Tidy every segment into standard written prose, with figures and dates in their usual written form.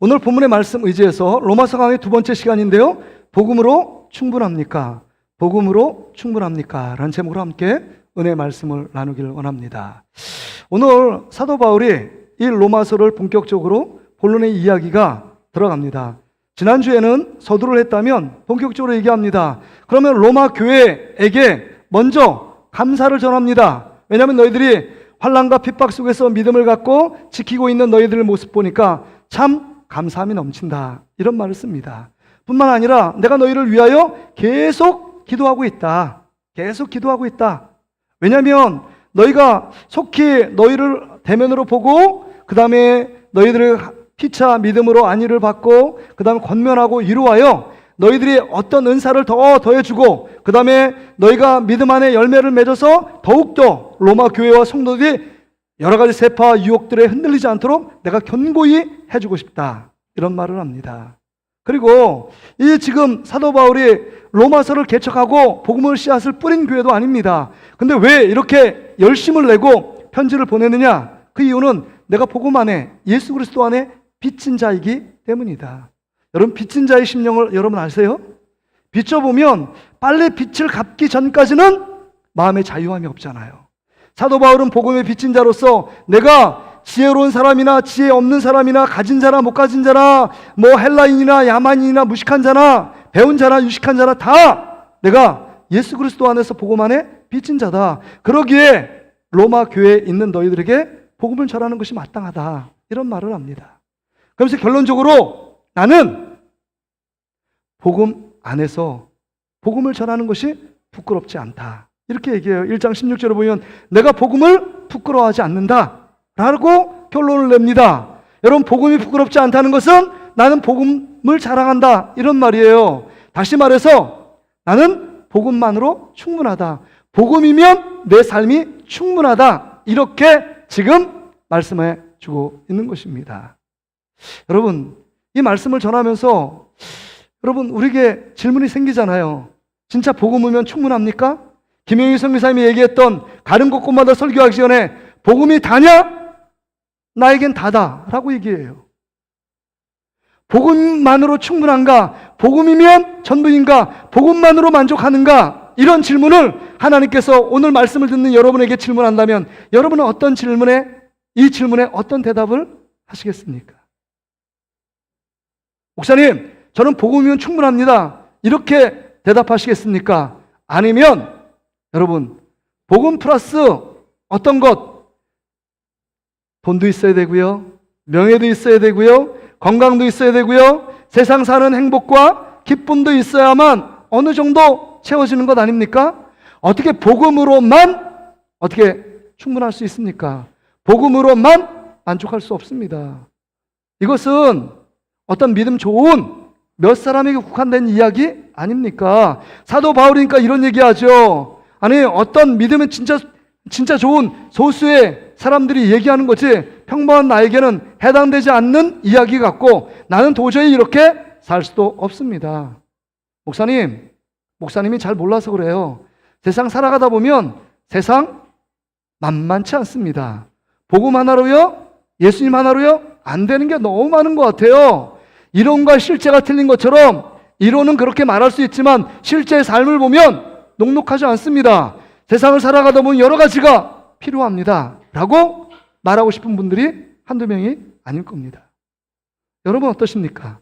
오늘 본문의 말씀 의지해서 로마서 강의 두 번째 시간인데요. 복음으로 충분합니까? 복음으로 충분합니까? 라는 제목으로 함께 은혜의 말씀을 나누길 원합니다. 오늘 사도 바울이 이 로마서를 본격적으로 본론의 이야기가 들어갑니다. 지난주에는 서두를 했다면 본격적으로 얘기합니다. 그러면 로마 교회에게 먼저 감사를 전합니다. 왜냐하면 너희들이 환난과 핍박 속에서 믿음을 갖고 지키고 있는 너희들의 모습 보니까 참 감사함이 넘친다, 이런 말을 씁니다. 뿐만 아니라 내가 너희를 위하여 계속 기도하고 있다. 계속 기도하고 있다. 왜냐하면 너희가 속히 너희를 대면으로 보고 그 다음에 너희들의 피차 믿음으로 안위를 받고 그 다음에 권면하고 위로하여 너희들이 어떤 은사를 더 더해주고 그 다음에 너희가 믿음 안에 열매를 맺어서 더욱더 로마 교회와 성도들이 여러 가지 세파와 유혹들에 흔들리지 않도록 내가 견고히 해주고 싶다, 이런 말을 합니다. 그리고 이 지금 사도 바울이 로마서를 개척하고 복음의 씨앗을 뿌린 교회도 아닙니다. 근데 왜 이렇게 열심을 내고 편지를 보내느냐? 그 이유는 내가 복음 안에 예수 그리스도 안에 빚진 자이기 때문이다. 여러분, 빚진 자의 심령을 여러분 아세요? 비춰보면 빨리 빚을 갚기 전까지는 마음의 자유함이 없잖아요. 사도 바울은 복음의 빚진 자로서 내가 지혜로운 사람이나 지혜 없는 사람이나 가진 자나 못 가진 자나 뭐 헬라인이나 야만인이나 무식한 자나 배운 자나 유식한 자나 다 내가 예수 그리스도 안에서 복음 안에 빚진 자다. 그러기에 로마 교회에 있는 너희들에게 복음을 전하는 것이 마땅하다, 이런 말을 합니다. 그래서 결론적으로 나는 복음 안에서 복음을 전하는 것이 부끄럽지 않다, 이렇게 얘기해요. 1장 16절에 보면 내가 복음을 부끄러워하지 않는다 라고 결론을 냅니다. 여러분, 복음이 부끄럽지 않다는 것은 나는 복음을 자랑한다, 이런 말이에요. 다시 말해서 나는 복음만으로 충분하다. 복음이면 내 삶이 충분하다, 이렇게 지금 말씀해 주고 있는 것입니다. 여러분, 이 말씀을 전하면서 여러분 우리에게 질문이 생기잖아요. 진짜 복음이면 충분합니까? 김영희 선교사님이 얘기했던 가는 곳곳마다 설교하기 전에 복음이 다냐? 나에겐 다다 라고 얘기해요. 복음만으로 충분한가? 복음이면 전부인가? 복음만으로 만족하는가? 이런 질문을 하나님께서 오늘 말씀을 듣는 여러분에게 질문한다면 여러분은 어떤 질문에, 이 질문에 어떤 대답을 하시겠습니까? 목사님, 저는 복음이면 충분합니다, 이렇게 대답하시겠습니까? 아니면 여러분, 복음 플러스 어떤 것, 돈도 있어야 되고요, 명예도 있어야 되고요, 건강도 있어야 되고요, 세상 사는 행복과 기쁨도 있어야만 어느 정도 채워지는 것 아닙니까? 어떻게 복음으로만 어떻게 충분할 수 있습니까? 복음으로만 만족할 수 없습니다. 이것은 어떤 믿음 좋은 몇 사람에게 국한된 이야기 아닙니까? 사도 바울이니까 이런 얘기하죠. 아니, 어떤 믿음은 진짜 좋은 소수의 사람들이 얘기하는 거지 평범한 나에게는 해당되지 않는 이야기 같고 나는 도저히 이렇게 살 수도 없습니다. 목사님이 잘 몰라서 그래요. 세상 살아가다 보면 세상 만만치 않습니다. 복음 하나로요, 예수님 하나로요, 안 되는 게 너무 많은 것 같아요. 이론과 실제가 틀린 것처럼 이론은 그렇게 말할 수 있지만 실제의 삶을 보면 녹록하지 않습니다. 세상을 살아가다 보면 여러 가지가 필요합니다 라고 말하고 싶은 분들이 한두 명이 아닐 겁니다. 여러분 어떠십니까?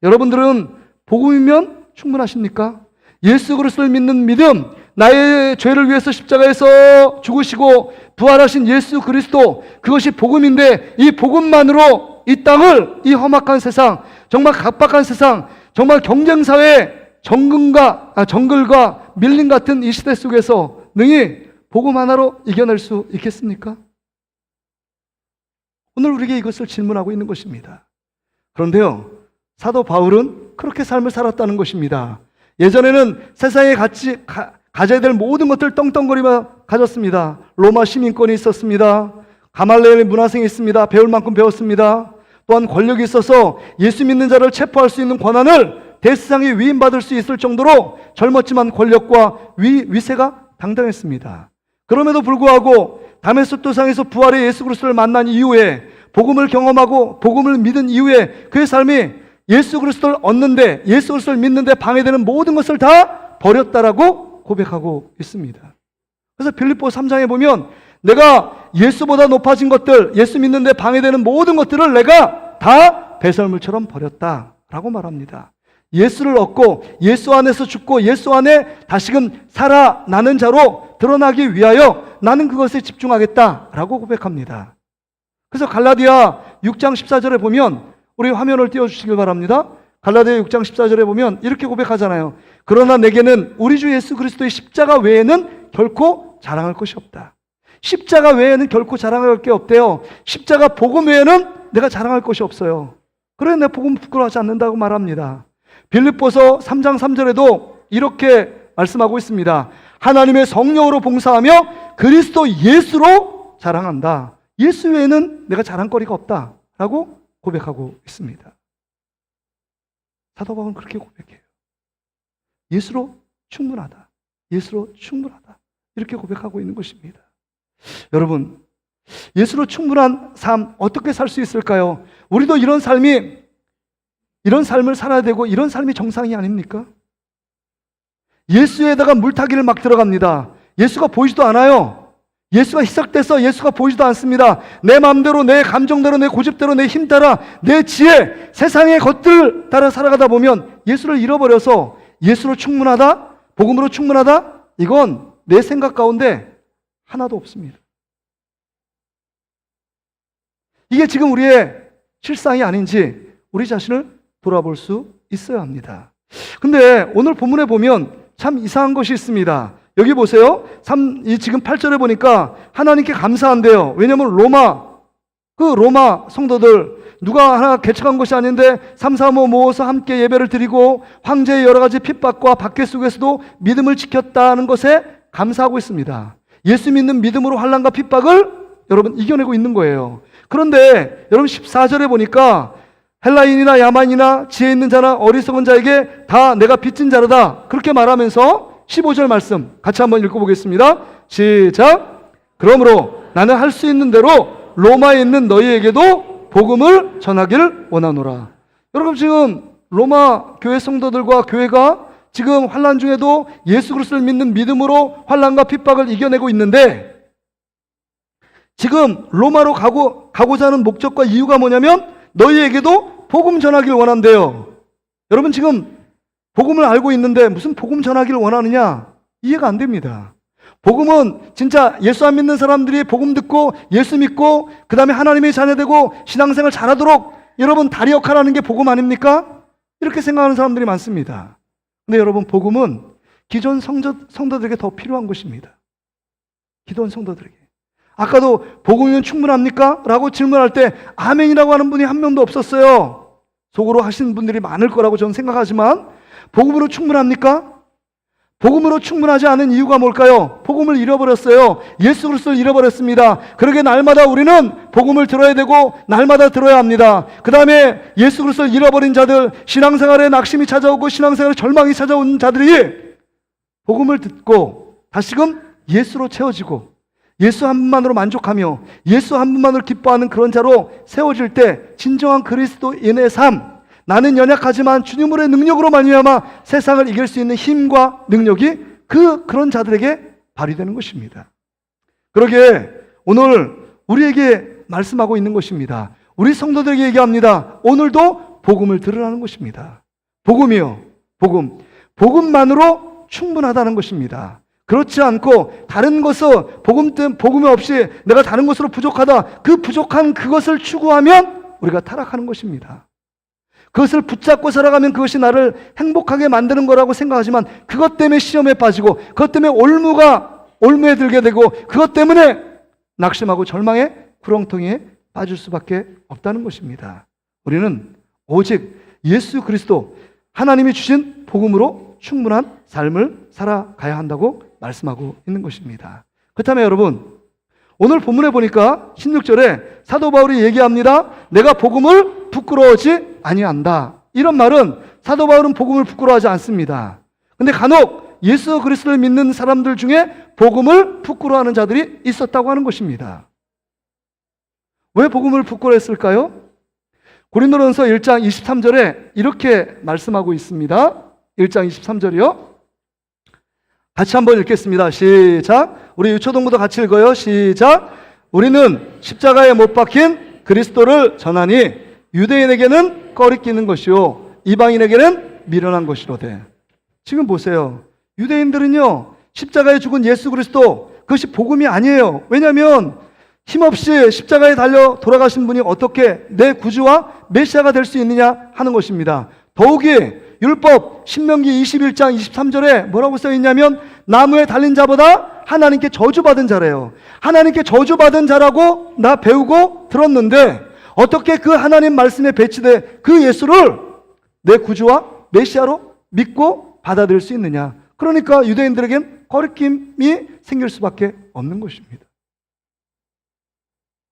여러분들은 복음이면 충분하십니까? 예수 그리스도를 믿는 믿음, 나의 죄를 위해서 십자가에서 죽으시고 부활하신 예수 그리스도, 그것이 복음인데 이 복음만으로 이 땅을, 이 험악한 세상, 정말 각박한 세상, 정말 경쟁사회 정글과 밀림 같은 이 시대 속에서 능히 복음 하나로 이겨낼 수 있겠습니까? 오늘 우리에게 이것을 질문하고 있는 것입니다. 그런데요, 사도 바울은 그렇게 삶을 살았다는 것입니다. 예전에는 세상에 가져야 될 모든 것들 떵떵거리며 가졌습니다. 로마 시민권이 있었습니다. 가말레엘의 문화생이 있습니다. 배울 만큼 배웠습니다. 또한 권력이 있어서 예수 믿는 자를 체포할 수 있는 권한을 대세상에 위임받을 수 있을 정도로 젊었지만 권력과 위세가 당당했습니다. 그럼에도 불구하고 다메섹 도상에서 부활의 예수 그리스도를 만난 이후에 복음을 경험하고 복음을 믿은 이후에 그의 삶이 예수 그리스도를 얻는데, 예수 그리스도를 믿는데 방해되는 모든 것을 다 버렸다라고 고백하고 있습니다. 그래서 빌립보 3장에 보면 내가 예수보다 높아진 것들, 예수 믿는데 방해되는 모든 것들을 내가 다 배설물처럼 버렸다라고 말합니다. 예수를 얻고 예수 안에서 죽고 예수 안에 다시금 살아나는 자로 드러나기 위하여 나는 그것에 집중하겠다라고 고백합니다. 그래서 갈라디아 6장 14절에 보면, 우리 화면을 띄워주시길 바랍니다. 갈라디아 6장 14절에 보면 이렇게 고백하잖아요. 그러나 내게는 우리 주 예수 그리스도의 십자가 외에는 결코 자랑할 것이 없다. 십자가 외에는 결코 자랑할 게 없대요. 십자가 복음 외에는 내가 자랑할 것이 없어요. 그래 내 복음 부끄러워하지 않는다고 말합니다. 빌립보서 3장 3절에도 이렇게 말씀하고 있습니다. 하나님의 성령으로 봉사하며 그리스도 예수로 자랑한다. 예수 외에는 내가 자랑거리가 없다라고 고백하고 있습니다. 사도 바울은 그렇게 고백해요. 예수로 충분하다. 예수로 충분하다. 이렇게 고백하고 있는 것입니다. 여러분, 예수로 충분한 삶 어떻게 살 수 있을까요? 우리도 이런 삶을 살아야 되고 이런 삶이 정상이 아닙니까? 예수에다가 물타기를 막 들어갑니다. 예수가 보이지도 않아요. 예수가 희석돼서 예수가 보이지도 않습니다. 내 마음대로, 내 감정대로, 내 고집대로, 내 힘 따라, 내 지혜, 세상의 것들 따라 살아가다 보면 예수를 잃어버려서 예수로 충분하다, 복음으로 충분하다, 이건 내 생각 가운데 하나도 없습니다. 이게 지금 우리의 실상이 아닌지 우리 자신을 돌아볼 수 있어야 합니다. 근데 오늘 본문에 보면 참 이상한 것이 있습니다. 여기 보세요. 지금 8절에 보니까 하나님께 감사한대요. 왜냐하면 로마 성도들, 누가 하나 개척한 것이 아닌데 3, 4, 5 모아서 함께 예배를 드리고 황제의 여러 가지 핍박과 박해 속에서도 믿음을 지켰다는 것에 감사하고 있습니다. 예수 믿는 믿음으로 환난과 핍박을 여러분 이겨내고 있는 거예요. 그런데 여러분 14절에 보니까 헬라인이나 야만이나 지혜 있는 자나 어리석은 자에게 다 내가 빚진 자르다, 그렇게 말하면서 15절 말씀 같이 한번 읽어보겠습니다. 시작. 그러므로 나는 할 수 있는 대로 로마에 있는 너희에게도 복음을 전하기를 원하노라. 여러분, 지금 로마 교회 성도들과 교회가 지금 환난 중에도 예수 그리스도를 믿는 믿음으로 환난과 핍박을 이겨내고 있는데, 지금 로마로 가고자 하는 목적과 이유가 뭐냐면 너희에게도 복음 전하기를 원한대요. 여러분, 지금 복음을 알고 있는데 무슨 복음 전하기를 원하느냐? 이해가 안 됩니다. 복음은 진짜 예수 안 믿는 사람들이 복음 듣고 예수 믿고 그 다음에 하나님의 자녀되고 신앙생활 잘하도록 여러분 다리 역할하는 게 복음 아닙니까? 이렇게 생각하는 사람들이 많습니다. 근데 여러분, 복음은 기존 성도들에게 더 필요한 것입니다. 기존 성도들에게. 아까도 복음이면 충분합니까? 라고 질문할 때 아멘이라고 하는 분이 한 명도 없었어요. 속으로 하시는 분들이 많을 거라고 저는 생각하지만, 복음으로 충분합니까? 복음으로 충분하지 않은 이유가 뭘까요? 복음을 잃어버렸어요. 예수 그리스도를 잃어버렸습니다. 그러게 날마다 우리는 복음을 들어야 되고 날마다 들어야 합니다. 그 다음에 예수 그리스도를 잃어버린 자들, 신앙생활에 낙심이 찾아오고 신앙생활에 절망이 찾아온 자들이 복음을 듣고 다시금 예수로 채워지고 예수 한 분만으로 만족하며 예수 한 분만으로 기뻐하는 그런 자로 세워질 때 진정한 그리스도인의 삶, 나는 연약하지만 주님의 능력으로 말미암아 세상을 이길 수 있는 힘과 능력이 그런 자들에게 발휘되는 것입니다. 그러기에 오늘 우리에게 말씀하고 있는 것입니다. 우리 성도들에게 얘기합니다. 오늘도 복음을 들으라는 것입니다. 복음이요, 복음만으로 충분하다는 것입니다. 그렇지 않고 다른 것을 복음 없이 내가 다른 것으로 부족하다, 그 부족한 그것을 추구하면 우리가 타락하는 것입니다. 그것을 붙잡고 살아가면 그것이 나를 행복하게 만드는 거라고 생각하지만 그것 때문에 시험에 빠지고 그것 때문에 올무에 들게 되고 그것 때문에 낙심하고 절망의 구렁텅이에 빠질 수밖에 없다는 것입니다. 우리는 오직 예수 그리스도, 하나님이 주신 복음으로 충분한 삶을 살아가야 한다고 말씀하고 있는 것입니다. 그렇다면 여러분, 오늘 본문에 보니까 16절에 사도 바울이 얘기합니다. 내가 복음을 부끄러워하지 아니한다. 이런 말은 사도 바울은 복음을 부끄러워하지 않습니다. 근데 간혹 예수 그리스도를 믿는 사람들 중에 복음을 부끄러워하는 자들이 있었다고 하는 것입니다. 왜 복음을 부끄러워했을까요? 고린도전서 1장 23절에 이렇게 말씀하고 있습니다. 1장 23절이요. 같이 한번 읽겠습니다. 시작. 우리 유초동부도 같이 읽어요. 시작. 우리는 십자가에 못 박힌 그리스도를 전하니 유대인에게는 꺼리끼는 것이요 이방인에게는 미련한 것이로되. 지금 보세요. 유대인들은요 십자가에 죽은 예수 그리스도, 그것이 복음이 아니에요. 왜냐하면 힘없이 십자가에 달려 돌아가신 분이 어떻게 내 구주와 메시아가 될 수 있느냐 하는 것입니다. 더욱이 율법 신명기 21장 23절에 뭐라고 써 있냐면 나무에 달린 자보다 하나님께 저주받은 자래요. 하나님께 저주받은 자라고 나 배우고 들었는데 어떻게 그 하나님 말씀에 배치돼 그 예수를 내 구주와 메시아로 믿고 받아들일 수 있느냐. 그러니까 유대인들에겐 거리낌이 생길 수밖에 없는 것입니다.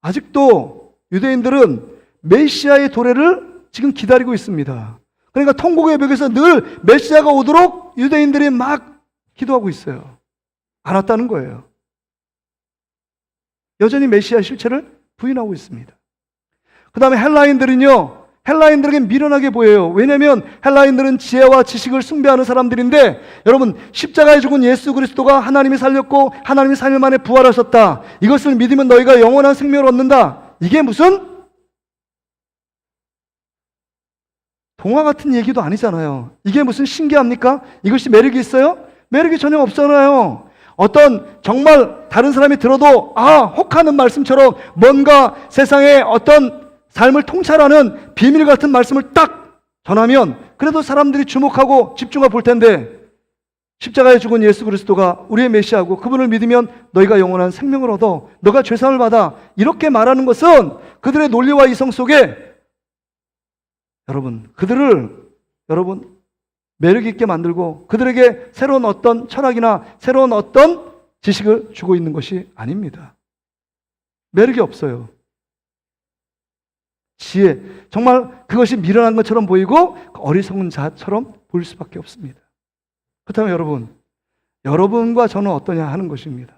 아직도 유대인들은 메시아의 도래를 지금 기다리고 있습니다. 그러니까 통곡의 벽에서 늘 메시아가 오도록 유대인들이 막 기도하고 있어요. 안 왔다는 거예요. 여전히 메시아의 실체를 부인하고 있습니다. 그 다음에 헬라인들에겐 미련하게 보여요. 왜냐하면 헬라인들은 지혜와 지식을 숭배하는 사람들인데, 여러분 십자가에 죽은 예수 그리스도가 하나님이 살렸고 하나님이 3일 만에 부활하셨다, 이것을 믿으면 너희가 영원한 생명을 얻는다, 이게 무슨 동화 같은 얘기도 아니잖아요. 이게 무슨 신기합니까? 이것이 매력이 있어요? 매력이 전혀 없잖아요. 어떤 정말 다른 사람이 들어도 혹하는 말씀처럼 뭔가 세상에 어떤 삶을 통찰하는 비밀 같은 말씀을 딱 전하면 그래도 사람들이 주목하고 집중하고 볼 텐데, 십자가에 죽은 예수 그리스도가 우리의 메시아고 그분을 믿으면 너희가 영원한 생명을 얻어, 너가 죄사함을 받아, 이렇게 말하는 것은 그들의 논리와 이성 속에 여러분 매력 있게 만들고 그들에게 새로운 어떤 철학이나 새로운 어떤 지식을 주고 있는 것이 아닙니다. 매력이 없어요. 지혜, 정말 그것이 미련한 것처럼 보이고 어리석은 자처럼 보일 수밖에 없습니다. 그렇다면 여러분과 저는 어떠냐 하는 것입니다.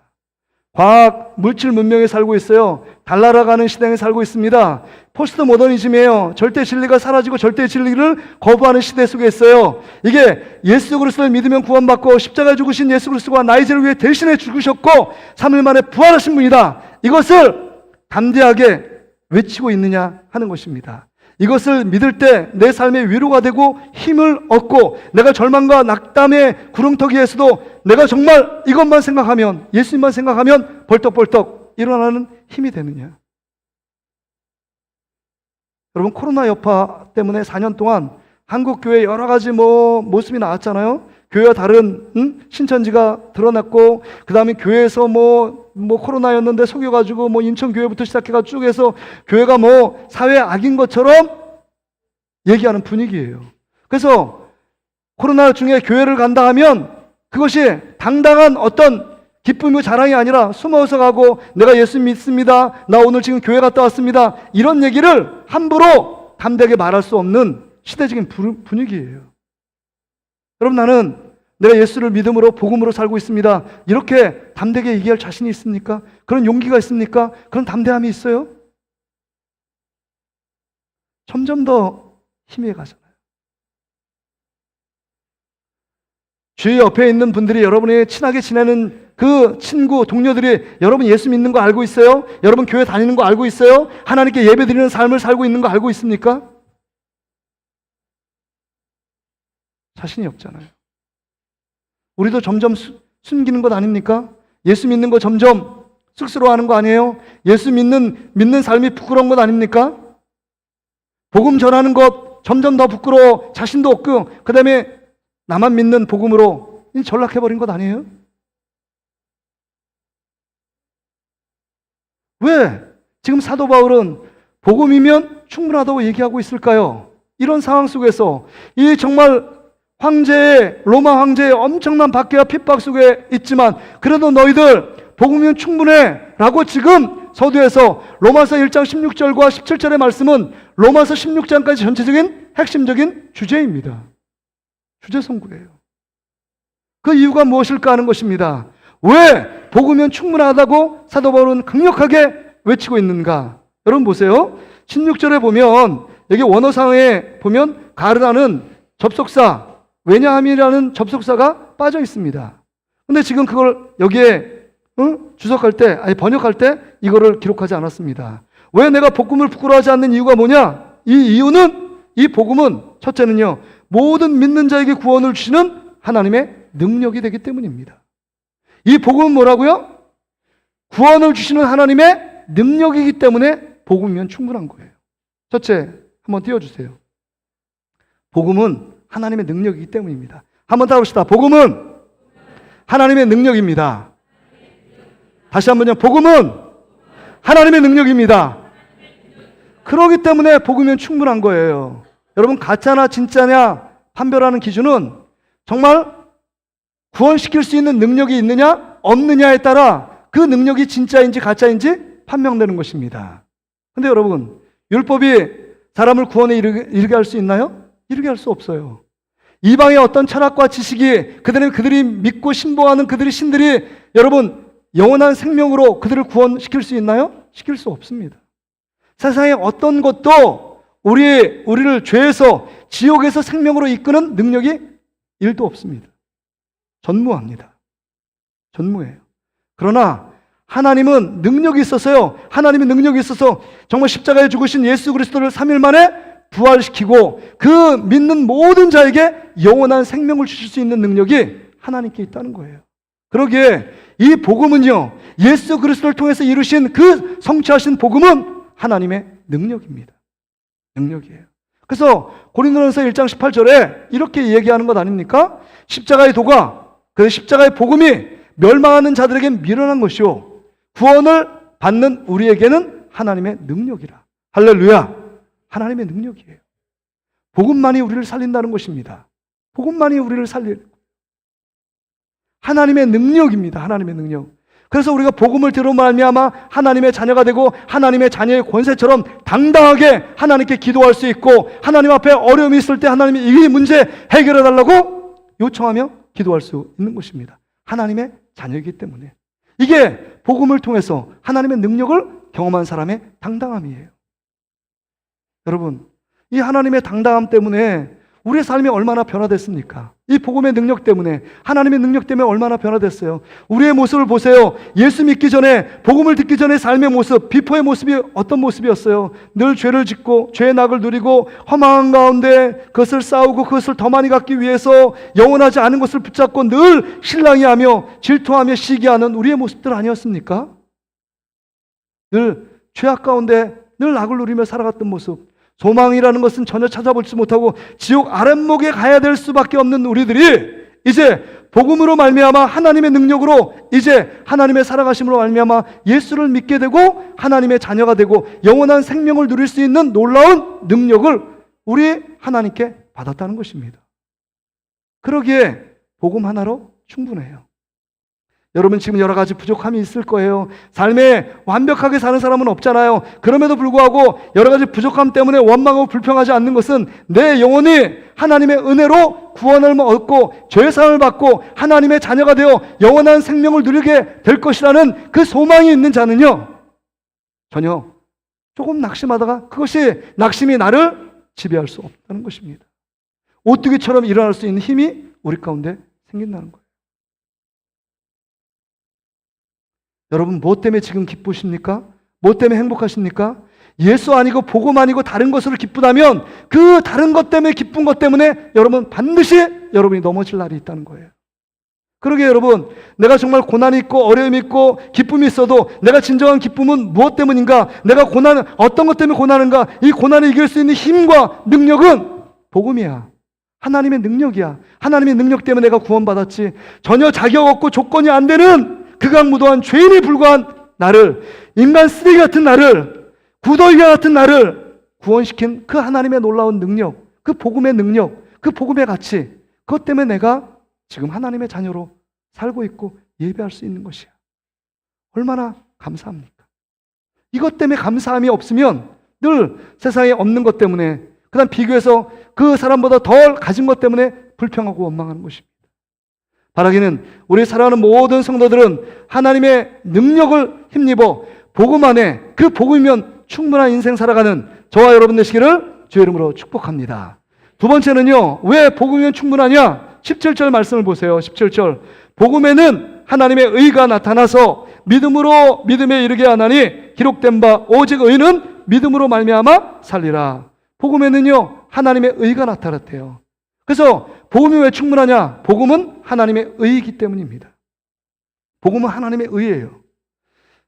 과학, 물질 문명에 살고 있어요. 달나라가는 시대에 살고 있습니다. 포스트 모더니즘이에요. 절대 진리가 사라지고 절대 진리를 거부하는 시대 속에 있어요. 이게 예수 그리스도를 믿으면 구원받고 십자가에 죽으신 예수 그리스도가 나의 죄를 위해 대신해 죽으셨고 3일 만에 부활하신 분이다, 이것을 담대하게 외치고 있느냐 하는 것입니다. 이것을 믿을 때 내 삶의 위로가 되고 힘을 얻고 내가 절망과 낙담의 구렁텅이에서도 내가 정말 이것만 생각하면, 예수님만 생각하면 벌떡벌떡 일어나는 힘이 되느냐. 여러분, 코로나 여파 때문에 4년 동안 한국 교회 여러 가지 모습이 나왔잖아요. 교회와 다른 신천지가 드러났고, 그 다음에 교회에서 코로나였는데 속여가지고 인천 교회부터 시작해가지고 쭉 해서 교회가 사회 악인 것처럼 얘기하는 분위기예요. 그래서 코로나 중에 교회를 간다 하면 그것이 당당한 어떤 기쁨이고 자랑이 아니라 숨어서 가고, 내가 예수 믿습니다, 나 오늘 지금 교회 갔다 왔습니다, 이런 얘기를 함부로 담대하게 말할 수 없는 시대적인 분위기예요. 여러분, 나는 내가 예수를 믿음으로 복음으로 살고 있습니다, 이렇게 담대하게 얘기할 자신이 있습니까? 그런 용기가 있습니까? 그런 담대함이 있어요? 점점 더 힘이 가잖아요. 주위 옆에 있는 분들이, 여러분이 친하게 지내는 그 친구, 동료들이 여러분 예수 믿는 거 알고 있어요? 여러분 교회 다니는 거 알고 있어요? 하나님께 예배드리는 삶을 살고 있는 거 알고 있습니까? 자신이 없잖아요. 우리도 점점 숨기는 것 아닙니까? 예수 믿는 거 점점 쑥스러워하는 거 아니에요? 예수 믿는 삶이 부끄러운 것 아닙니까? 복음 전하는 것 점점 더 부끄러워, 자신도 없고, 그 다음에 나만 믿는 복음으로 전락해버린 것 아니에요? 왜 지금 사도 바울은 복음이면 충분하다고 얘기하고 있을까요? 이런 상황 속에서 이 정말 로마 황제의 엄청난 박해와 핍박 속에 있지만 그래도 너희들 복음이면 충분해 라고 지금 서두에서 로마서 1장 16절과 17절의 말씀은 로마서 16장까지 전체적인 핵심적인 주제입니다. 주제 선구예요. 그 이유가 무엇일까 하는 것입니다. 왜 복음이면 충분하다고 사도 바울은 강력하게 외치고 있는가? 여러분 보세요. 16절에 보면 여기 원어상에 보면 가르라는 접속사, 왜냐함이라는 접속사가 빠져 있습니다. 근데 지금 그걸 여기에 주석할 때, 아니 번역할 때 이거를 기록하지 않았습니다. 왜 내가 복음을 부끄러워하지 않는 이유가 뭐냐? 이 이유는, 이 복음은 첫째는요, 모든 믿는 자에게 구원을 주시는 하나님의 능력이 되기 때문입니다. 이 복음은 뭐라고요? 구원을 주시는 하나님의 능력이기 때문에 복음이면 충분한 거예요. 첫째, 한번 띄워주세요. 복음은 하나님의 능력이기 때문입니다. 한번 따라합시다. 복음은 하나님의 능력입니다. 다시 한번요. 복음은 하나님의 능력입니다. 그렇기 때문에 복음이면 충분한 거예요. 여러분, 가짜나 진짜냐 판별하는 기준은 정말 구원시킬 수 있는 능력이 있느냐 없느냐에 따라 그 능력이 진짜인지 가짜인지 판명되는 것입니다. 근데 여러분, 율법이 사람을 구원에 이르게 할 수 있나요? 이르게 할 수 없어요. 이방의 어떤 철학과 지식이 그들이 믿고 신봉하는 그들의 신들이 여러분 영원한 생명으로 그들을 구원시킬 수 있나요? 시킬 수 없습니다. 세상의 어떤 것도 우리를 죄에서 지옥에서 생명으로 이끄는 능력이 1도 없습니다. 전무합니다. 전무해요. 그러나 하나님은 능력이 있어서요. 하나님의 능력이 있어서 정말 십자가에 죽으신 예수 그리스도를 3일 만에 부활시키고 그 믿는 모든 자에게 영원한 생명을 주실 수 있는 능력이 하나님께 있다는 거예요. 그러기에 이 복음은요, 예수 그리스도를 통해서 이루신 그 성취하신 복음은 하나님의 능력입니다. 능력이에요. 그래서 고린도전서 1장 18절에 이렇게 얘기하는 것 아닙니까? 십자가의 도가, 그 십자가의 복음이 멸망하는 자들에겐 미련한 것이요 구원을 받는 우리에게는 하나님의 능력이라. 할렐루야. 하나님의 능력이에요. 복음만이 우리를 살린다는 것입니다. 복음만이 우리를 하나님의 능력입니다. 하나님의 능력. 그래서 우리가 복음을 들어 말미암아 하나님의 자녀가 되고 하나님의 자녀의 권세처럼 당당하게 하나님께 기도할 수 있고 하나님 앞에 어려움이 있을 때 하나님이 이 문제 해결해 달라고 요청하며 기도할 수 있는 것입니다. 하나님의 자녀이기 때문에. 이게 복음을 통해서 하나님의 능력을 경험한 사람의 당당함이에요. 여러분, 이 하나님의 당당함 때문에 우리의 삶이 얼마나 변화됐습니까? 이 복음의 능력 때문에, 하나님의 능력 때문에 얼마나 변화됐어요. 우리의 모습을 보세요. 예수 믿기 전에, 복음을 듣기 전에 삶의 모습, 비포의 모습이 어떤 모습이었어요? 늘 죄를 짓고 죄의 낙을 누리고 허망한 가운데 그것을 싸우고 그것을 더 많이 갖기 위해서 영원하지 않은 것을 붙잡고 늘 실랑이하며 질투하며 시기하는 우리의 모습들 아니었습니까? 늘 죄악 가운데 늘 낙을 누리며 살아갔던 모습. 소망이라는 것은 전혀 찾아보지 못하고 지옥 아랫목에 가야 될 수밖에 없는 우리들이 이제 복음으로 말미암아 하나님의 능력으로 이제 하나님의 살아가심으로 말미암아 예수를 믿게 되고 하나님의 자녀가 되고 영원한 생명을 누릴 수 있는 놀라운 능력을 우리 하나님께 받았다는 것입니다. 그러기에 복음 하나로 충분해요. 여러분 지금 여러 가지 부족함이 있을 거예요. 삶에 완벽하게 사는 사람은 없잖아요. 그럼에도 불구하고 여러 가지 부족함 때문에 원망하고 불평하지 않는 것은 내 영혼이 하나님의 은혜로 구원을 얻고 죄사함을 받고 하나님의 자녀가 되어 영원한 생명을 누리게 될 것이라는 그 소망이 있는 자는요, 전혀 조금 낙심하다가 그것이 낙심이 나를 지배할 수 없다는 것입니다. 오뚜기처럼 일어날 수 있는 힘이 우리 가운데 생긴다는 거예요. 여러분 무엇 때문에 지금 기쁘십니까? 무엇 때문에 행복하십니까? 예수 아니고 복음 아니고 다른 것으로 기쁘다면 그 다른 것 때문에 기쁜 것 때문에 여러분 반드시 여러분이 넘어질 날이 있다는 거예요. 그러게 여러분, 내가 정말 고난이 있고 어려움이 있고 기쁨이 있어도 내가 진정한 기쁨은 무엇 때문인가? 내가 어떤 것 때문에 고난인가? 이 고난을 이길 수 있는 힘과 능력은 복음이야. 하나님의 능력이야. 하나님의 능력 때문에 내가 구원받았지. 전혀 자격 없고 조건이 안 되는 극악무도한 죄인에 불과한 나를, 인간 쓰레기 같은 나를, 구더기와 같은 나를 구원시킨 그 하나님의 놀라운 능력, 그 복음의 능력, 그 복음의 가치, 그것 때문에 내가 지금 하나님의 자녀로 살고 있고 예배할 수 있는 것이야. 얼마나 감사합니까? 이것 때문에 감사함이 없으면 늘 세상에 없는 것 때문에, 그 다음 비교해서 그 사람보다 덜 가진 것 때문에 불평하고 원망하는 것입니다. 바라기는 우리 사랑하는 모든 성도들은 하나님의 능력을 힘입어 복음 안에, 그 복음이면 충분한 인생 살아가는 저와 여러분 되시기를 주의 이름으로 축복합니다. 두 번째는요, 왜 복음이면 충분하냐? 17절 말씀을 보세요. 17절. 복음에는 하나님의 의가 나타나서 믿음으로 믿음에 이르게 하나니 기록된 바 오직 의는 믿음으로 말미암아 살리라. 복음에는요, 하나님의 의가 나타났대요. 그래서 복음이 왜 충분하냐? 복음은 하나님의 의이기 때문입니다. 복음은 하나님의 의예요.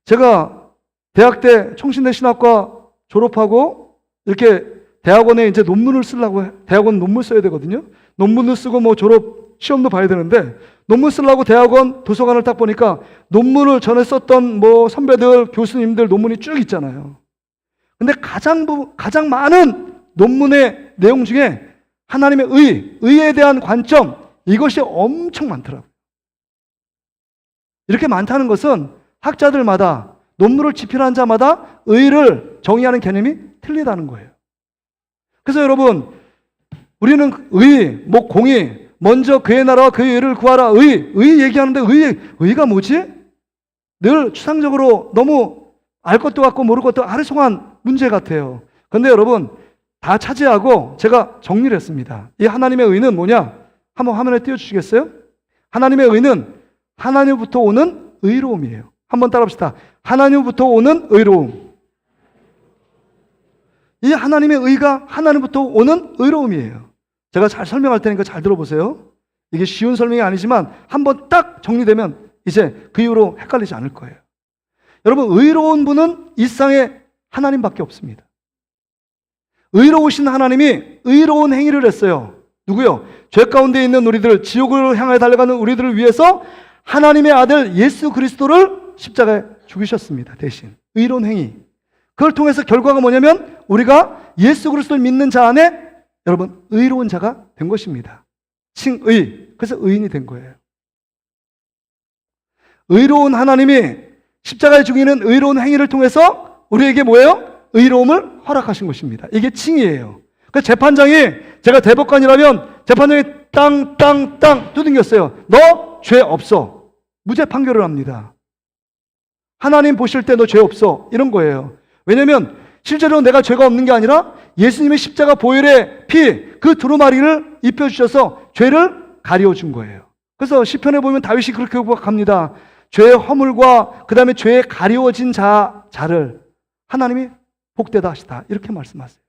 제가 대학 때 청신대 신학과 졸업하고 이렇게 대학원에 이제 논문을 쓰려고 대학원 논문 써야 되거든요. 논문을 쓰고 뭐 졸업 시험도 봐야 되는데 논문 쓰려고 대학원 도서관을 딱 보니까 논문을 전에 썼던 뭐 선배들, 교수님들 논문이 쭉 있잖아요. 근데 가장 많은 논문의 내용 중에 하나님의 의에 대한 관점, 이것이 엄청 많더라고요. 이렇게 많다는 것은 학자들마다 논문을 집필한 자마다 의를 정의하는 개념이 틀리다는 거예요. 그래서 여러분, 우리는 뭐 공의, 먼저 그의 나라와 그의 의를 구하라. 의 얘기하는데 의가 뭐지? 늘 추상적으로 너무 알 것도 같고 모를 것도 아리송한 문제 같아요. 그런데 여러분, 다 차지하고 제가 정리를 했습니다. 이 하나님의 의는 뭐냐? 한번 화면에 띄워주시겠어요? 하나님의 의는 하나님부터 오는 의로움이에요. 한번 따라합시다. 하나님부터 오는 의로움. 이 하나님의 의가 하나님부터 오는 의로움이에요. 제가 잘 설명할 테니까 잘 들어보세요. 이게 쉬운 설명이 아니지만 한번 딱 정리되면 이제 그 이후로 헷갈리지 않을 거예요. 여러분, 의로운 분은 이 세상에 하나님밖에 없습니다. 의로우신 하나님이 의로운 행위를 했어요. 누구요? 죄 가운데 있는 우리들, 지옥을 향해 달려가는 우리들을 위해서 하나님의 아들 예수 그리스도를 십자가에 죽이셨습니다. 대신 의로운 행위. 그걸 통해서 결과가 뭐냐면 우리가 예수 그리스도를 믿는 자 안에 여러분 의로운 자가 된 것입니다. 칭의. 그래서 의인이 된 거예요. 의로운 하나님이 십자가에 죽이는 의로운 행위를 통해서 우리에게 뭐예요? 의로움을 허락하신 것입니다. 이게 칭의예요. 그 재판장이, 제가 대법관이라면 재판장이 땅 두들겼어요. 너 죄 없어. 무죄 판결을 합니다. 하나님 보실 때 너 죄 없어. 이런 거예요. 왜냐하면 실제로 내가 죄가 없는 게 아니라 예수님의 십자가 보혈의 피, 그 두루마리를 입혀주셔서 죄를 가려준 거예요. 그래서 시편에 보면 다윗이 그렇게 고백합니다. 죄의 허물과 그 다음에 죄에 가려워진 자를 하나님이 복되다 하시다. 이렇게 말씀하세요.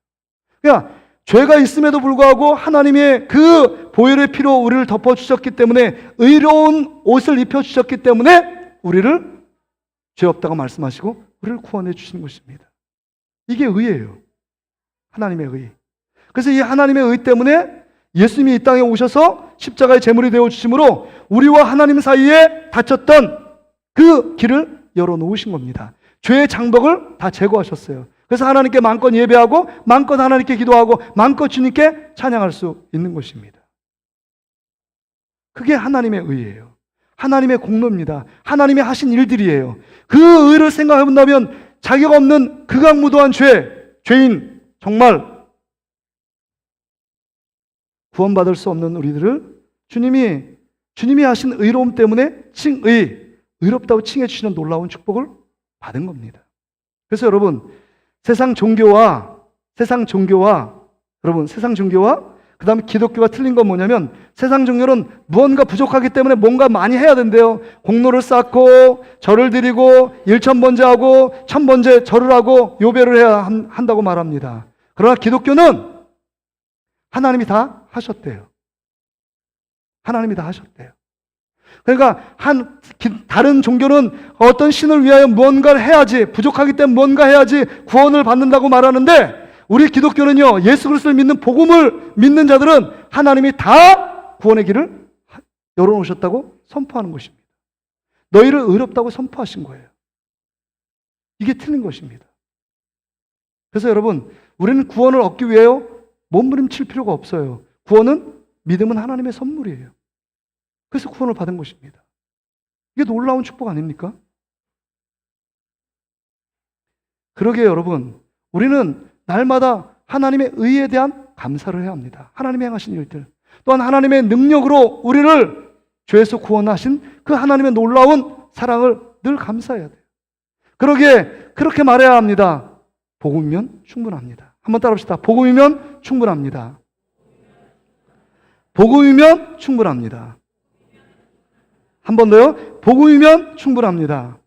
그러니까 죄가 있음에도 불구하고 하나님의 그 보혈의 피로 우리를 덮어주셨기 때문에, 의로운 옷을 입혀주셨기 때문에 우리를 죄 없다고 말씀하시고 우리를 구원해 주신 것입니다. 이게 의예요. 하나님의 의. 그래서 이 하나님의 의 때문에 예수님이 이 땅에 오셔서 십자가의 제물이 되어 주심으로 우리와 하나님 사이에 닫혔던 그 길을 열어놓으신 겁니다. 죄의 장벽을 다 제거하셨어요. 그래서 하나님께 마음껏 예배하고 마음껏 하나님께 기도하고 마음껏 주님께 찬양할 수 있는 것입니다. 그게 하나님의 의예요. 하나님의 공로입니다. 하나님이 하신 일들이에요. 그 의를 생각해 본다면 자격 없는 극악무도한 죄인, 정말 구원받을 수 없는 우리들을 주님이 하신 의로움 때문에 의롭다고 칭해 주시는 놀라운 축복을 받은 겁니다. 그래서 여러분, 세상 종교와 그 다음에 기독교가 틀린 건 뭐냐면, 세상 종교는 무언가 부족하기 때문에 뭔가 많이 해야 된대요. 공로를 쌓고 절을 드리고 일천번제하고 천번제 절을 하고 요배를 해야 한다고 말합니다. 그러나 기독교는 하나님이 다 하셨대요. 하나님이 다 하셨대요. 그러니까 다른 종교는 어떤 신을 위하여 무언가를 해야지, 부족하기 때문에 무언가 해야지 구원을 받는다고 말하는데, 우리 기독교는요, 예수 그리스도를 믿는 복음을 믿는 자들은 하나님이 다 구원의 길을 열어놓으셨다고 선포하는 것입니다. 너희를 의롭다고 선포하신 거예요. 이게 틀린 것입니다. 그래서 여러분, 우리는 구원을 얻기 위해요 몸부림칠 필요가 없어요. 믿음은 하나님의 선물이에요. 그래서 구원을 받은 것입니다. 이게 놀라운 축복 아닙니까? 그러게 여러분, 우리는 날마다 하나님의 의에 대한 감사를 해야 합니다. 하나님이 행하신 일들, 또한 하나님의 능력으로 우리를 죄에서 구원하신 그 하나님의 놀라운 사랑을 늘 감사해야 돼요. 그러게 그렇게 말해야 합니다. 복음이면 충분합니다. 한번 따라합시다. 복음이면 충분합니다. 복음이면 충분합니다. 한 번 더요. 복음이면 충분합니다.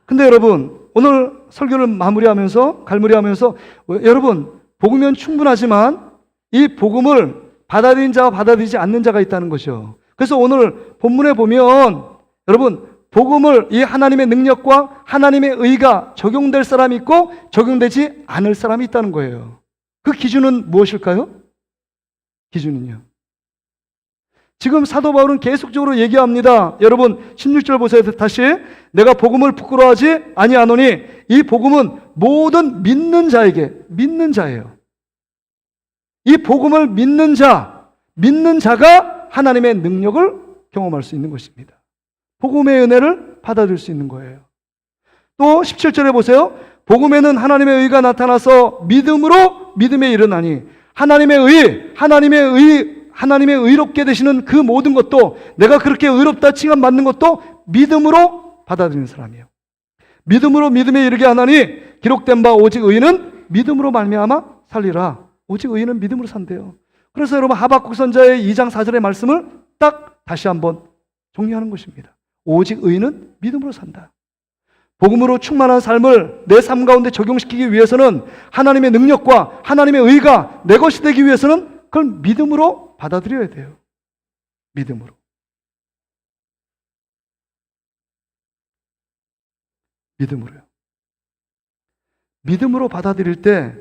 근데 여러분, 오늘 설교를 갈무리하면서 여러분, 복음이면 충분하지만 이 복음을 받아들인 자와 받아들이지 않는 자가 있다는 것이요. 그래서 오늘 본문에 보면 여러분, 복음을 이 하나님의 능력과 하나님의 의가 적용될 사람이 있고 적용되지 않을 사람이 있다는 거예요. 그 기준은 무엇일까요? 기준은요. 지금 사도 바울은 계속적으로 얘기합니다. 여러분 16절 보세요. 다시. 내가 복음을 부끄러워하지 아니하노니 이 복음은 모든 믿는 자예요. 이 복음을 믿는 자가 하나님의 능력을 경험할 수 있는 것입니다. 복음의 은혜를 받아들일 수 있는 거예요. 또 17절에 보세요. 복음에는 하나님의 의가 나타나서 믿음으로 믿음에 이르나니 하나님의 의롭게 되시는 그 모든 것도 내가 그렇게 의롭다 칭함받는 것도 믿음으로 받아들이는 사람이에요. 믿음으로 믿음에 이르게 하나니 기록된 바 오직 의인은 믿음으로 말미암아 살리라. 오직 의인은 믿음으로 산대요. 그래서 여러분 하박국 선자의 2장 4절의 말씀을 딱 다시 한번 정리하는 것입니다. 오직 의인은 믿음으로 산다. 복음으로 충만한 삶을 내 삶 가운데 적용시키기 위해서는 하나님의 능력과 하나님의 의가 내 것이 되기 위해서는 그걸 믿음으로 받아들여야 돼요. 믿음으로. 믿음으로요. 믿음으로 받아들일 때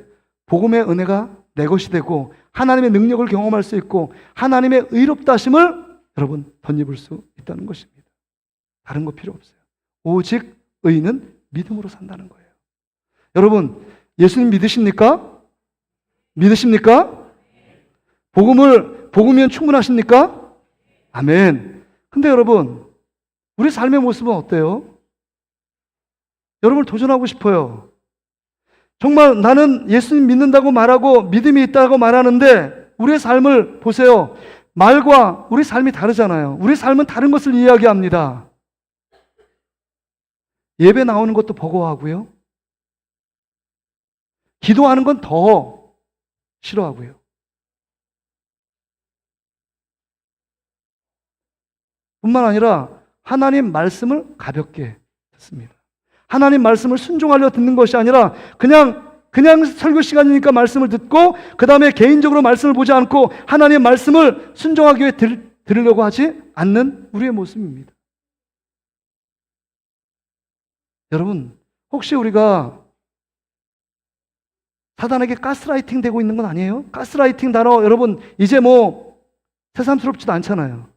복음의 은혜가 내 것이 되고 하나님의 능력을 경험할 수 있고 하나님의 의롭다 하심을 여러분 덧입을 수 있다는 것입니다. 다른 거 필요 없어요. 오직 의인은 믿음으로 산다는 거예요. 여러분 예수님 믿으십니까? 믿으십니까? 복음이면 충분하십니까? 아멘. 근데 여러분 우리 삶의 모습은 어때요? 여러분을 도전하고 싶어요. 정말 나는 예수님 믿는다고 말하고 믿음이 있다고 말하는데 우리의 삶을 보세요. 말과 우리 삶이 다르잖아요. 우리 삶은 다른 것을 이야기합니다. 예배 나오는 것도 버거워하고요. 기도하는 건 더 싫어하고요. 뿐만 아니라 하나님 말씀을 가볍게 듣습니다. 하나님 말씀을 순종하려 듣는 것이 아니라 그냥 설교 시간이니까 말씀을 듣고 그 다음에 개인적으로 말씀을 보지 않고 하나님의 말씀을 순종하기 위해 들으려고 하지 않는 우리의 모습입니다. 여러분 혹시 우리가 사단에게 가스라이팅 되고 있는 건 아니에요? 가스라이팅 단어 여러분 이제 새삼스럽지도 않잖아요.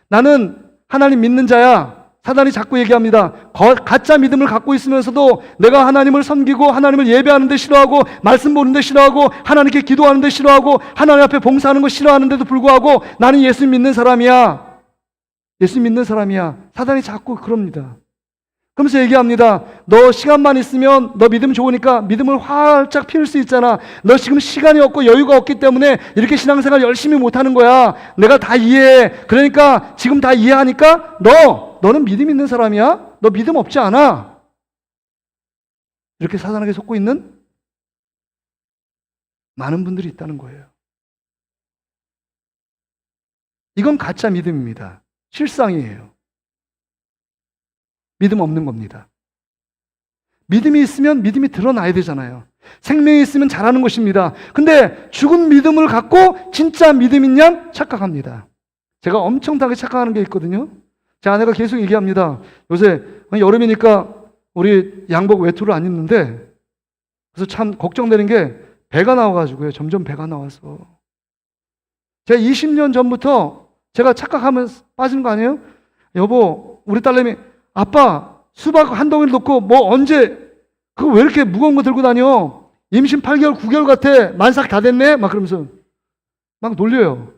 나는 하나님 믿는 자야. 사단이 자꾸 얘기합니다. 가짜 믿음을 갖고 있으면서도 내가 하나님을 섬기고 하나님을 예배하는데 싫어하고 말씀 보는데 싫어하고 하나님께 기도하는데 싫어하고 하나님 앞에 봉사하는 거 싫어하는데도 불구하고 나는 예수 믿는 사람이야. 예수 믿는 사람이야. 사단이 자꾸 그럽니다. 그러면서 얘기합니다. 너 시간만 있으면 너 믿음 좋으니까 믿음을 활짝 피울 수 있잖아. 너 지금 시간이 없고 여유가 없기 때문에 이렇게 신앙생활 열심히 못하는 거야. 내가 다 이해해. 그러니까 지금 다 이해하니까 너는 믿음 있는 사람이야? 너 믿음 없지 않아? 이렇게 사단에게 속고 있는 많은 분들이 있다는 거예요. 이건 가짜 믿음입니다. 실상이에요. 믿음 없는 겁니다. 믿음이 있으면 믿음이 드러나야 되잖아요. 생명이 있으면 잘하는 것입니다. 근데 죽은 믿음을 갖고 진짜 믿음 있냐? 착각합니다. 제가 엄청 다르게 착각하는 게 있거든요. 제 아내가 계속 얘기합니다. 요새 여름이니까 우리 양복 외투를 안 입는데 그래서 참 걱정되는 게 배가 나와가지고요. 점점 배가 나와서. 제가 20년 전부터 제가 착각하면서 빠지는 거 아니에요? 여보, 우리 딸내미 아빠 수박 한 덩이를 놓고 언제 그거 왜 이렇게 무거운 거 들고 다녀? 임신 8개월 9개월 같아. 만삭 다 됐네? 막 그러면서 막 놀려요.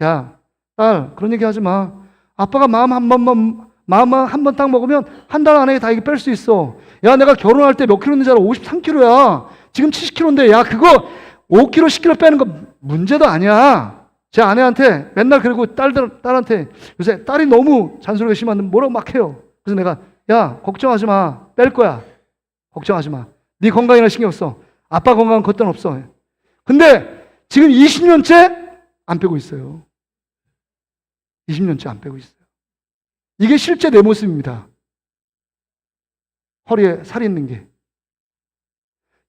야, 딸 그런 얘기 하지 마. 아빠가 마음 한 번 딱 먹으면 한 달 안에 다 이게 뺄 수 있어. 야, 내가 결혼할 때 몇 킬로인지 알아? 53킬로야. 지금 70킬로인데 야, 그거 5킬로 10킬로 빼는 거 문제도 아니야. 제 아내한테 맨날 그리고 딸한테 요새 딸이 너무 잔소리가 심한데 뭐라고 막 해요. 그래서 내가 야, 걱정하지 마. 뺄 거야. 걱정하지 마. 네 건강이나 신경 써. 아빠 건강은 그것도 없어. 근데 지금 20년째 안 빼고 있어요. 20년째 안 빼고 있어요. 이게 실제 내 모습입니다. 허리에 살이 있는 게.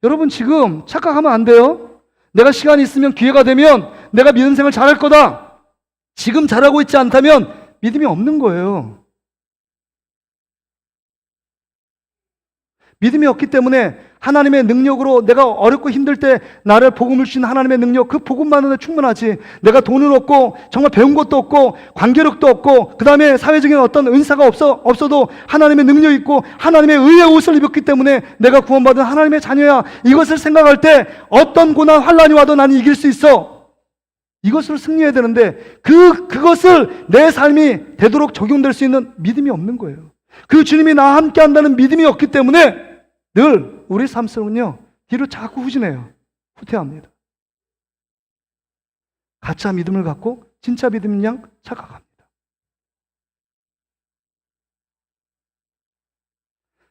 여러분 지금 착각하면 안 돼요. 내가 시간이 있으면, 기회가 되면 내가 믿음 생활 잘할 거다. 지금 잘하고 있지 않다면 믿음이 없는 거예요. 믿음이 없기 때문에 하나님의 능력으로 내가 어렵고 힘들 때 나를 복음을 주신 하나님의 능력, 그 복음만으로 충분하지. 내가 돈은 없고 정말 배운 것도 없고 관계력도 없고 그 다음에 사회적인 어떤 은사가 없어도 하나님의 능력이 있고 하나님의 의의 옷을 입었기 때문에 내가 구원받은 하나님의 자녀야. 이것을 생각할 때 어떤 고난 환난이 와도 나는 이길 수 있어. 이것으로 승리해야 되는데 그것을 내 삶이 되도록 적용될 수 있는 믿음이 없는 거예요. 그 주님이 나와 함께 한다는 믿음이 없기 때문에 늘 우리 삶 속은요, 뒤로 자꾸 후진해요. 후퇴합니다. 가짜 믿음을 갖고 진짜 믿음인 양 착각합니다.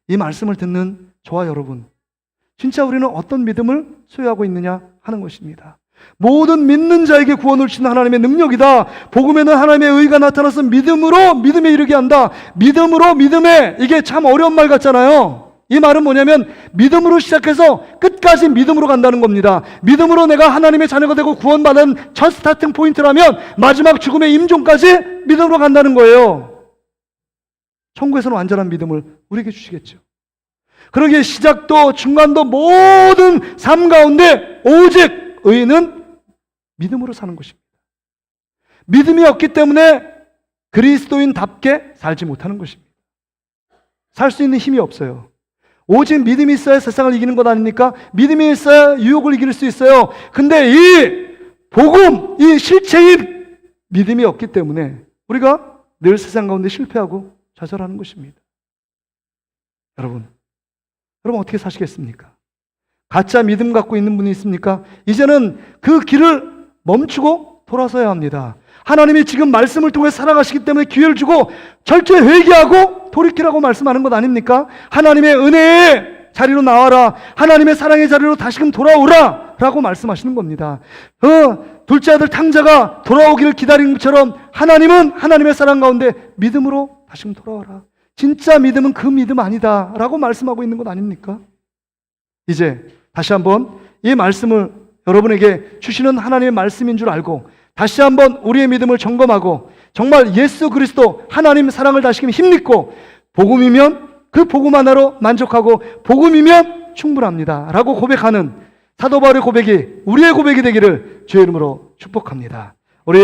이 말씀을 듣는 저와 여러분, 진짜 우리는 어떤 믿음을 소유하고 있느냐 하는 것입니다. 모든 믿는 자에게 구원을 주시는 하나님의 능력이다. 복음에는 하나님의 의가 나타나서 믿음으로 믿음에 이르게 한다. 믿음으로 믿음에, 이게 참 어려운 말 같잖아요. 이 말은 뭐냐면 믿음으로 시작해서 끝까지 믿음으로 간다는 겁니다. 믿음으로 내가 하나님의 자녀가 되고 구원받은 첫 스타팅 포인트라면 마지막 죽음의 임종까지 믿음으로 간다는 거예요. 천국에서는 완전한 믿음을 우리에게 주시겠죠. 그러기에 시작도 중간도 모든 삶 가운데 오직 의인은 믿음으로 사는 것입니다. 믿음이 없기 때문에 그리스도인답게 살지 못하는 것입니다. 살 수 있는 힘이 없어요. 오직 믿음이 있어야 세상을 이기는 것 아닙니까? 믿음이 있어야 유혹을 이길 수 있어요. 근데 이 복음, 이 실체인 믿음이 없기 때문에 우리가 늘 세상 가운데 실패하고 좌절하는 것입니다. 여러분 어떻게 사시겠습니까? 가짜 믿음 갖고 있는 분이 있습니까? 이제는 그 길을 멈추고 돌아서야 합니다. 하나님이 지금 말씀을 통해 살아가시기 때문에 기회를 주고 철저히 회개하고 돌이키라고 말씀하는 것 아닙니까? 하나님의 은혜의 자리로 나와라. 하나님의 사랑의 자리로 다시금 돌아오라 라고 말씀하시는 겁니다. 둘째 아들 탕자가 돌아오기를 기다린 것처럼 하나님은 하나님의 사랑 가운데 믿음으로 다시금 돌아와라. 진짜 믿음은 그 믿음 아니다 라고 말씀하고 있는 것 아닙니까? 이제 다시 한번 이 말씀을 여러분에게 주시는 하나님의 말씀인 줄 알고 다시 한번 우리의 믿음을 점검하고 정말 예수 그리스도 하나님 사랑을 다시금 힘입고 복음이면 그 복음 하나로 만족하고 복음이면 충분합니다 라고 고백하는 사도 바울의 고백이 우리의 고백이 되기를 주의 이름으로 축복합니다. 우리